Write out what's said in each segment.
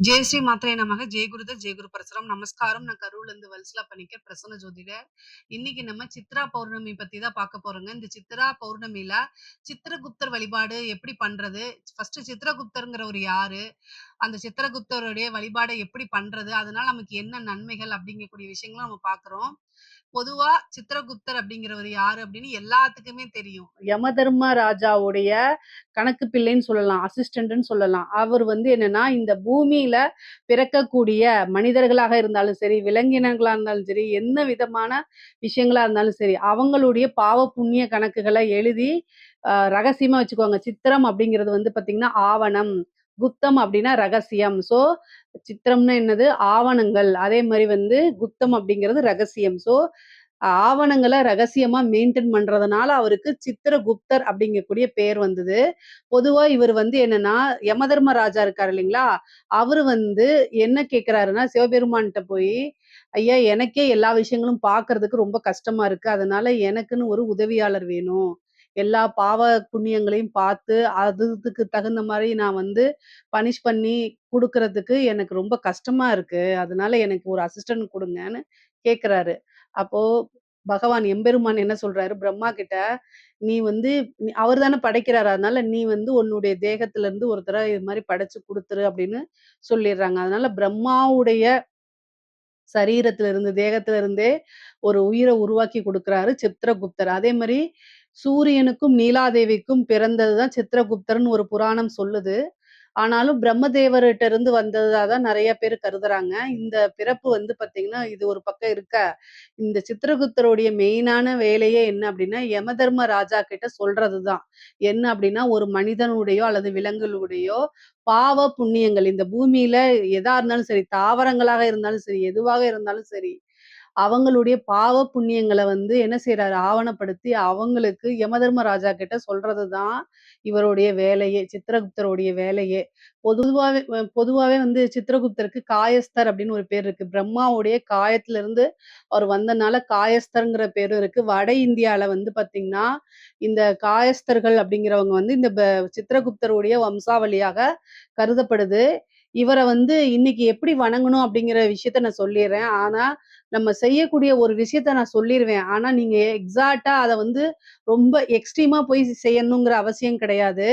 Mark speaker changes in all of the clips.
Speaker 1: ஜெய் ஸ்ரீ மாத்ரே நமக. ஜெய் குருதர், ஜெய் குரு பரசுராம். நமஸ்காரம். நான் கரூர்லேருந்து வல்சலா பணிக்கர், பிரசன்ன ஜோதிடர். இன்னைக்கு நம்ம சித்ரா பௌர்ணமி பத்தி தான் பார்க்க போறோங்க. இந்த சித்ரா பௌர்ணமில சித்திரகுப்தர் வழிபாடு எப்படி பண்றது? ஃபர்ஸ்ட் சித்திரகுப்தர்ங்கிறவரு யாரு? அந்த சித்திரகுப்தருடைய வழிபாடை எப்படி பண்றது? அதனால நமக்கு என்ன நன்மைகள்? அப்படிங்கக்கூடிய விஷயங்கள நம்ம பார்க்குறோம். பொதுவா சித்திரகுப்தர் அப்படிங்கிறவரு யாரு அப்படின்னு எல்லாத்துக்குமே தெரியும். யமதர்ம ராஜாவுடைய கணக்கு பிள்ளைன்னு சொல்லலாம், அசிஸ்டன்ட்ன்னு சொல்லலாம். அவர் என்னன்னா, இந்த பூமியில பிறக்கக்கூடிய மனிதர்களாக இருந்தாலும் சரி, விலங்கினங்களா இருந்தாலும் சரி, என்ன விதமான விஷயங்களா இருந்தாலும் சரி, அவங்களுடைய பாவ புண்ணிய கணக்குகளை எழுதி ரகசியமா வச்சுக்குவாங்க. சித்திரம் அப்படிங்கிறது பார்த்தீங்கன்னா, ஆவணம். குப்தம் அப்படின்னா ரகசியம். ஸோ சித்திரம்னா என்னது? ஆவணங்கள். அதே மாரி குப்தம் அப்படிங்கிறது ரகசியம். ஸோ ஆவணங்கள ரகசியமா மெயின்டெயின் பண்றதுனால அவருக்கு சித்திரகுப்தர் அப்படிங்கக்கூடிய பேர் வந்தது. பொதுவா இவர் என்னன்னா, யமதர்ம ராஜா இருக்காரு இல்லைங்களா? அவரு என்ன கேட்கிறாருன்னா, சிவபெருமான்ட்ட போயி, "ஐயா, எனக்கே எல்லா விஷயங்களும் பார்க்கறதுக்கு ரொம்ப கஷ்டமா இருக்கு. அதனால எனக்குன்னு ஒரு உதவியாளர் வேணும். எல்லா பாவ புண்ணியங்களையும் பார்த்து, அதுக்கு தகுந்த மாரி நான் பனிஷ் பண்ணி குடுக்கறதுக்கு எனக்கு ரொம்ப கஷ்டமா இருக்கு. அதனால எனக்கு ஒரு அசிஸ்டன்ட் குடுங்கன்னு" கேட்கிறாரு. அப்போ பகவான் எம்பெருமான் என்ன சொல்றாரு பிரம்மா கிட்ட, "நீ அவர் தானே படைக்கிறாரு. அதனால நீ உன்னுடைய தேகத்துல இருந்து ஒருத்தர இது மாரி படைச்சு குடுத்துரு" அப்படின்னு சொல்லிர்றாங்க. அதனால பிரம்மாவுடைய சரீரத்துல இருந்து, தேகத்துல இருந்தே ஒரு உயிர உருவாக்கி குடுக்குறாரு சித்ரகுப்தர். அதே மாரி சூரியனுக்கும், நீலாதேவிக்கும் பிறந்தது தான் சித்ரகுப்தர்ன்னு ஒரு புராணம் சொல்லுது. ஆனாலும் பிரம்மதேவர்ட்ட இருந்து வந்ததா தான் நெறைய பேர் கருதுறாங்க. இந்த பிறப்பு பார்த்தீங்கன்னா, இது ஒரு பக்கம் இருக்க, இந்த சித்திரகுப்தருடைய மெயினான வேலையே என்ன அப்டின்னா, யமதர்ம ராஜா கிட்ட சொல்றது தான். என்ன அப்டின்னா, ஒரு மனிதனுடையோ அல்லது விலங்குகளுடையோ பாவ, புண்ணியங்கள் இந்த பூமியில எதா இருந்தாலும் சரி, தாவரங்களாக இருந்தாலும் சரி, எதுவாக இருந்தாலும் சரி, அவங்களுடைய பாவ புண்ணியங்கள என்ன செய்றாரு, ஆவணப்படுத்தி அவங்களுக்கு யமதர்ம ராஜா கிட்ட சொல்றது தான் இவருடைய வேலையே. சித்திரகுப்தருடைய வேலையே. பொதுவாவே சித்திரகுப்தருக்கு காயஸ்தர் அப்படின்னு ஒரு பேர் இருக்கு. பிரம்மாவுடைய காயத்திலிருந்து அவர் வந்தனால காயஸ்தர்ங்கிற பேரும் இருக்கு. வட இந்தியால பார்த்தீங்கன்னா, இந்த காயஸ்தர்கள் அப்படிங்கிறவங்க இந்த சித்திரகுப்தருடைய வம்சாவளியாக கருதப்படுது. இவர இன்னைக்கு எப்படி வணங்கணும் அப்படிங்கிற விஷயத்த நான் சொல்லிர்றேன். ஆனா, நம்ம செய்யக்கூடிய ஒரு விஷயத்த நான் சொல்லிருவேன். ஆனா, நீங்க எக்ஸாக்ட்டா அத ரொம்ப எக்ஸ்ட்ரீமா போய் செய்யணுங்கிற அவசியம் கிடையாது.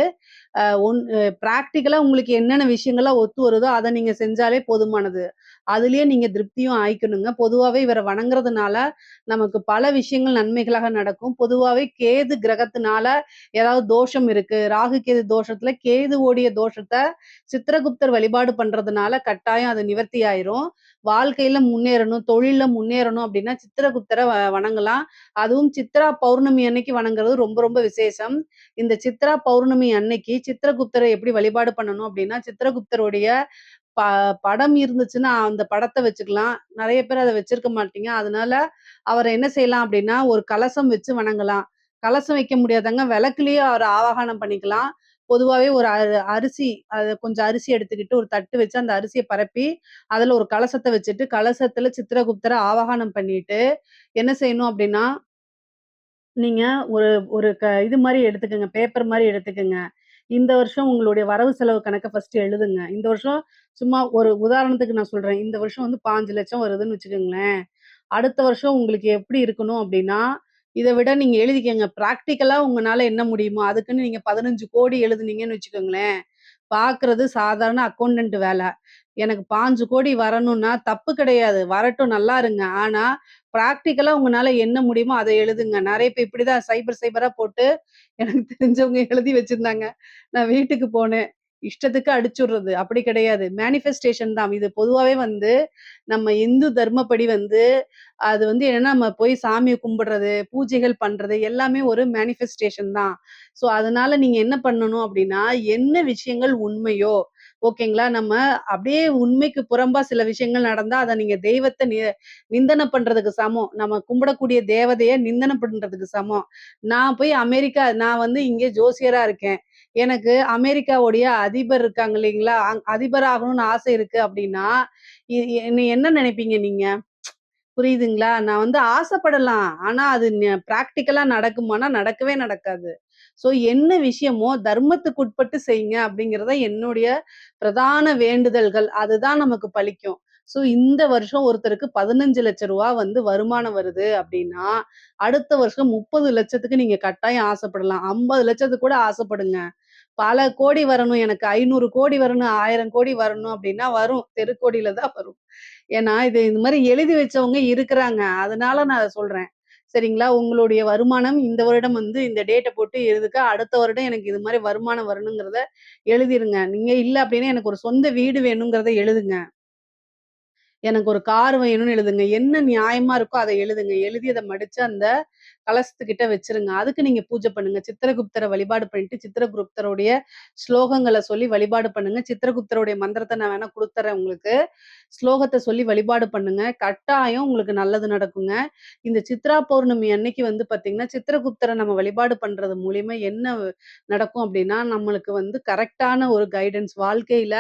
Speaker 1: பிராக்டிகலா உங்களுக்கு என்னென்ன விஷயங்கள்லாம் ஒத்து வருதோ, அத நீங்க செஞ்சாலே போதுமானது. அதிலேயே நீங்க திருப்தியும் ஆயிக்கணுங்க. பொதுவாவே இவர வணங்குறதுனால, நமக்கு பல விஷயங்கள் நன்மைகளாக நடக்கும். பொதுவாவே கேது கிரகத்தினால ஏதாவது தோஷம் இருக்கு. ராகு, கேது தோஷத்துல கேதுவோடைய தோஷத்த சித்திரகுப்தர் வழிபாடு பண்றதுனால கட்டாயம் அது நிவர்த்தி ஆயிரும். வாழ்க்கையில முன்னேறணும், தொழில்ல முன்னேறணும் அப்டின்னா சித்திரகுப்தர வணங்கலாம். அதுவும் சித்ரா பௌர்ணமி அன்னைக்கு வணங்குறது ரொம்ப ரொம்ப விசேஷம். இந்த சித்ரா பௌர்ணமி அன்னைக்கு சித்திரகுப்தர எப்படி வழிபாடு பண்ணணும் அப்டின்னா, சித்திரகுப்தருடைய ப படம் இருந்துச்சுன்னா, அந்த படத்த வச்சுக்கலாம். நெறைய பேர் அத வச்சிருக்க மாட்டீங்க. அதனால அவர என்ன செய்யலாம் அப்டின்னா, ஒரு கலசம் வச்சு வணங்கலாம். கலசம் வைக்க முடியாதவங்க விளக்குலயே அவர ஆவாகனம் பண்ணிக்கலாம். பொதுவாவே ஒரு அரிசி கொஞ்சம் அரிசி எடுத்துக்கிட்டு ஒரு தட்டு வச்சு அந்த அரிசிய பரப்பி, அதுல ஒரு கலசத்த வச்சுட்டு, கலசத்துல சித்திரகுப்தர ஆவாகனம் பண்ணிட்டு, என்ன செய்யணும் அப்டின்னா, நீங்க ஒரு ஒரு இது மாரி எடுத்துக்கங்க. பேப்பர் மாரி எடுத்துக்கங்க. இந்த வருஷம் உங்களுடைய வரவு செலவு கணக்க ஃபர்ஸ்ட்டு எழுதுங்க. இந்த வருஷம் சும்மா ஒரு உதாரணத்துக்கு நான் சொல்றேன். இந்த வருஷம் 5,00,000 வருதுன்னு வச்சுக்கங்களேன். அடுத்த வருஷம் உங்களுக்கு எப்படி இருக்கணும் அப்டின்னா, இத விட நீங்க எழுதிக்கங்க. பிராக்டிகலா உங்கனால என்ன முடியுமோ, அதுக்குன்னு நீங்க 15,00,00,000 எழுதுனீங்கன்னு வச்சுக்கோங்களேன், பார்க்குறது சாதாரண அக்கவுண்டன்ட் வேல. எனக்கு 5,00,00,000 வரணும்னா தப்பு கிடையாது. வரட்டும் நல்லா இருங்க. ஆனா, பிராக்டிகலா உங்கனால என்ன முடியுமோ அத எழுதுங்க. நெறைய பேர் இப்படிதான் சைபர் சைபரா போட்டு எனக்கு தெரிஞ்சவங்க எழுதி வச்சிருந்தாங்க. நான் வீட்டுக்கு போனேன். இஷ்டத்துக்கு அடிச்சுடுறது. அப்படி கிடையாது. மேனிஃபெஸ்டேஷன் தான். இது பொதுவாவே நம்ம இந்து தர்மப்படி அது என்னன்னா, நம்ம போய் சாமிய கும்பிடுறது, பூஜைகள் பண்றது எல்லாமே ஒரு மேனிஃபெஸ்டேஷன் தான். ஸோ, அதனால நீங்க என்ன பண்ணணும் அப்படின்னா, என்ன விஷயங்கள் உண்மையோ, ஓகேங்களா? நம்ம அப்படியே உண்மைக்கு புறம்பா சில விஷயங்கள் நடந்தா, அத நீங்க தெய்வத்த நிந்தன பண்றதுக்கு சமம். நம்ம கும்பிடக்கூடிய தேவதைய நிந்தன பண்றதுக்கு சமம். நான் இங்கே ஜோசியரா இருக்கேன். எனக்கு அமெரிக்காவுடைய அதிபர் இருக்காங்க இல்லைங்களா? அதிபர் ஆகணும்னு ஆசை இருக்கு அப்படின்னா, என்னைய என்ன நினைப்பீங்க நீங்க?
Speaker 2: புரியுதுங்களா? நான் வந்து ஆசைப்படலாம். ஆனா அது பிராக்டிகலா நடக்குமான்னா, நடக்கவே நடக்காது. ஸோ என்ன விஷயமோ தர்மத்துக்கு உட்பட்டு செய்யுங்க அப்படிங்கிறது தான் என்னுடைய பிரதான வேண்டுதல்கள். அதுதான் நமக்கு பலிக்கும். ஸோ இந்த வருஷம் ஒருத்தருக்கு ரூ. 15,00,000 வந்து வருமானம் வருது அப்படின்னா, அடுத்த வருஷம் 30,00,000க்கு நீங்க கட்டாயம் ஆசைப்படலாம். 50,00,000த்துக்கு கூட ஆசைப்படுங்க. பல கோடி வரணும். எனக்கு 500 கோடி வரணும், 1000 கோடி வரணும் அப்டின்னா வரும். தெருக்கோடியில தான் வரும். ஏன்னா, இந்த மாரி எழுதி வச்சவங்க இருக்குறாங்க. அதனால நான் அத சொல்றேன். சரிங்களா? உங்களுடைய வருமானம் இந்த வருடம் வந்து இந்த டேட்ட போட்டு எழுதுக்க, அடுத்த வருடம் எனக்கு இது மாரி வருமானம் வரணுங்கிறத எழுதிருங்க. நீங்க இல்ல அப்டின்னா எனக்கு ஒரு சொந்த வீடு வேணுங்கிறத எழுதுங்க. எனக்கு ஒரு கார் வேணும்னு எழுதுங்க. என்ன நியாயமா இருக்கோ அத எழுதுங்க. எழுதி அத மடிச்சு அந்த கலசத்துக்கிட்ட வச்சுருங்க. அதுக்கு நீங்க பூஜை பண்ணுங்க. சித்திரகுப்தர வழிபாடு பண்ணிட்டு, சித்திரகுப்தருடைய ஸ்லோகங்கள சொல்லி வழிபாடு பண்ணுங்க. சித்திரகுப்தருடைய மந்திரத்த நான் வேணா குடுத்துர்றேன் உங்களுக்கு. ஸ்லோகத்த சொல்லி வழிபாடு பண்ணுங்க. கட்டாயம் உங்களுக்கு நல்லது நடக்குங்க. இந்த சித்ரா பௌர்ணமி அன்னைக்கு வந்து பார்த்தீங்கன்னா, சித்திரகுப்தர நம்ம வழிபாடு பண்றது மூலியமா என்ன நடக்கும் அப்டின்னா, நம்மளுக்கு வந்து கரெக்ட்டான ஒரு கைடன்ஸ் வாழ்க்கையில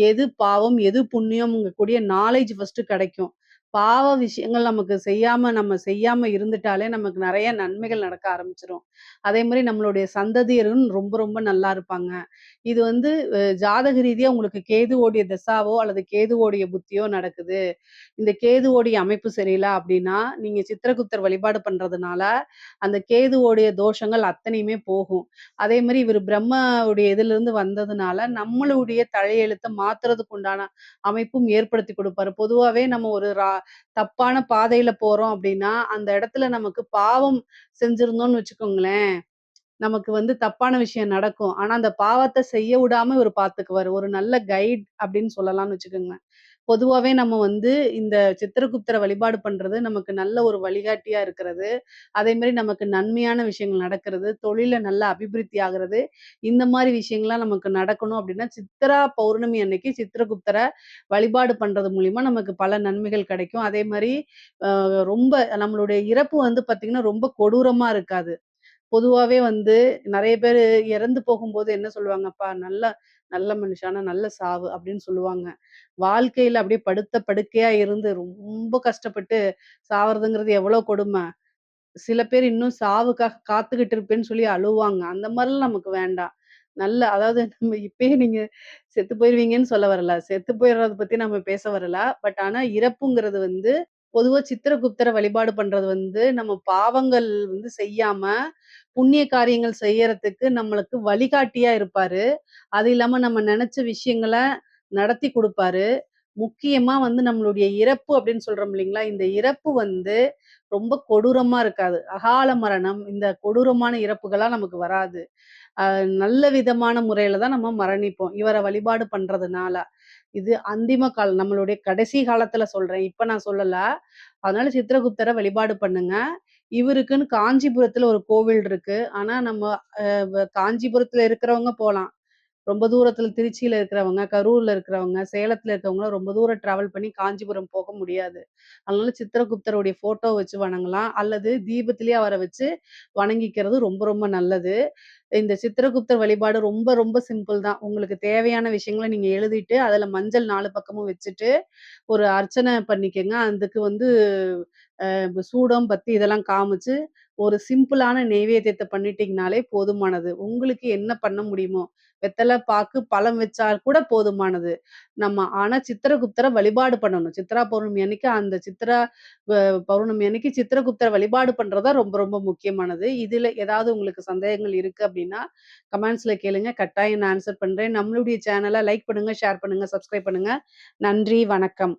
Speaker 2: எது பாவம், எது புண்ணியம்ங்க கூடிய நாலேட்ஜ் ஃபர்ஸ்ட்டு கிடைக்கும். பாவ விஷயங்கள் நமக்கு நம்ம செய்யாம இருந்துட்டாலே நமக்கு நெறைய நன்மைகள் நடக்க ஆரம்பிச்சுரும். அதே மாரி நம்மளுடைய சந்ததியரும் ரொம்ப ரொம்ப நல்லா இருப்பாங்க. இது வந்து ஜாதக ரீதியா உங்களுக்கு கேதுவோடைய தசாவோ அல்லது கேதுவோடைய புத்தியோ நடக்குது. இந்த கேதுவோடைய அமைப்பு சரியில்ல அப்டின்னா, நீங்க சித்திரகுப்தர் வழிபாடு பண்றதுனால, அந்த கேதுவோடைய தோஷங்கள் அத்தனையுமே போகும். அதே மாரி இவரு பிரம்மாவுடைய இதிலிருந்து வந்ததுனால, நம்மளுடைய தலையெழுத்த மாத்துறதுக்கு உண்டான அமைப்பும் ஏற்படுத்தி குடுப்பாரு. பொதுவாவே நம்ம ஒரு தப்பான பாதையில போறோம் அப்டின்னா, அந்த இடத்துல நமக்கு பாவம் செஞ்சிருந்தோம்னு வச்சுக்கோங்களேன், நமக்கு வந்து தப்பான விஷயம் நடக்கும். ஆனா, அந்த பாவத்த செய்ய விடாம இவரு பார்த்துக்குவாரு. ஒரு நல்ல கைட் அப்டின்னு சொல்லலாம்னு வச்சுக்கோங்க. பொதுவாவே நம்ம வந்து இந்த சித்திரகுப்தர வழிபாடு பண்றது நமக்கு நல்ல ஒரு வழிகாட்டியா இருக்கிறது. அதேமாரி நமக்கு நன்மையான விஷயங்கள் நடக்கிறது, தொழில்ல நல்ல அபிவிருத்தி ஆகுறது, இந்த மாரி விஷயங்கள்லாம் நமக்கு நடக்கணும் அப்டின்னா, சித்ரா பௌர்ணமி அன்னைக்கு சித்திரகுப்தர வழிபாடு பண்றது மூலியமா நமக்கு பல நன்மைகள் கிடைக்கும். அதே மாரி ரொம்ப நம்மளுடைய இறப்பு வந்து பார்த்தீங்கன்னா, ரொம்ப கொடூரமா இருக்காது. பொதுவாவே வந்து நெறைய பேரு இறந்து போகும்போது என்ன சொல்லுவாங்க, "அப்பா நல்ல நல்ல மனுஷன். ஆனா நல்ல சாவு" அப்படின்னு சொல்லுவாங்க. வாழ்க்கையில அப்படியே படுத்த படுக்கையா இருந்து ரொம்ப கஷ்டப்பட்டு சாவறதுங்கிறது எவ்வளோ கொடும. சில பேர் இன்னும் சாவுக்காக காத்துக்கிட்டு இருப்பேன்னு சொல்லி அழுவாங்க. அந்த மாரிலாம் நமக்கு வேண்டாம். அதாவது நம்ம இப்பயே நீங்க செத்து போயிருவீங்கன்னு சொல்ல வரல. செத்து போயிறத பத்தி நம்ம பேச வரல. பட் ஆனா இறப்புங்கிறது வந்து பொதுவா சித்திரகுப்தர வழிபாடு பண்றது வந்து நம்ம பாவங்கள் வந்து செய்யாம, புண்ணிய காரியங்கள் செய்யறதுக்கு நம்மளுக்கு வழிகாட்டியா இருப்பாரு. அது இல்லாம நம்ம நெனச்ச விஷயங்கள நடத்தி குடுப்பாரு. முக்கியமா வந்து நம்மளுடைய இறப்பு அப்படின்னு சொல்றோம் இல்லைங்களா? இந்த இறப்பு வந்து ரொம்ப கொடூரமா இருக்காது. அகால மரணம், இந்த கொடூரமான இறப்புகள்லாம் நமக்கு வராது. அ நல்ல விதமான முறையில தான் நம்ம மரணிப்போம். இவர வழிபாடு பண்றதுனால. இது அந்திம காலம் நம்மளுடைய கடைசி காலத்துல சொல்றேன். இப்ப நான் சொல்லல. அதனால சித்திரகுப்தர வழிபாடு பண்ணுங்க. இவருக்குன்னு காஞ்சிபுரத்துல ஒரு கோவில் இருக்கு. ஆனா நம்ம காஞ்சிபுரத்துல இருக்கிறவங்க போலாம். ரொம்ப தூரத்துல திருச்சியில இருக்கிறவங்க, கரூர்ல இருக்கிறவங்க, சேலத்துல இருக்கிறவங்கலாம் ரொம்ப தூரம் டிராவல் பண்ணி காஞ்சிபுரம் போக முடியாது. அதனால சித்திரகுப்தருடைய ஃபோட்டோ வச்சு வணங்கலாம். அல்லது தீபத்திலேயே அவர வச்சு வணங்கிக்கிறது ரொம்ப ரொம்ப நல்லது. இந்த சித்திரகுப்தர் வழிபாடு ரொம்ப ரொம்ப சிம்பிள் தான். உங்களுக்கு தேவையான விஷயங்கள நீங்க எழுதிட்டு, அதுல மஞ்சள் 4 பக்கமும் வச்சுட்டு, ஒரு அர்ச்சனை பண்ணிக்கங்க. அதுக்கு வந்து சூடம், பத்தி இதெல்லாம் காமிச்சு, ஒரு சிம்பிளான நெய்வேத்தியத்த பண்ணிட்டீங்கனாலே போதுமானது. உங்களுக்கு என்ன பண்ண முடியுமோ, வெத்தல, பாக்கு, பழம் வச்சா கூட போதுமானது. ஆனா சித்திரகுப்தர வழிபாடு பண்ணணும். சித்ரா பௌர்ணமி அன்னைக்கு அந்த சித்ரா ப பௌர்ணமி அன்னைக்கு சித்திரகுப்தர வழிபாடு பண்றது தான் ரொம்ப ரொம்ப முக்கியமானது. இதுல ஏதாவது உங்களுக்கு சந்தேகங்கள் இருக்கு அப்டின்னா, கமெண்ட்ஸ்ல கேளுங்க. கட்டாயம் நான் ஆன்சர் பண்றேன். நம்மளுடைய சேனல லைக் பண்ணுங்க, ஷேர் பண்ணுங்க, சப்ஸ்கிரைப் பண்ணுங்க. நன்றி, வணக்கம்.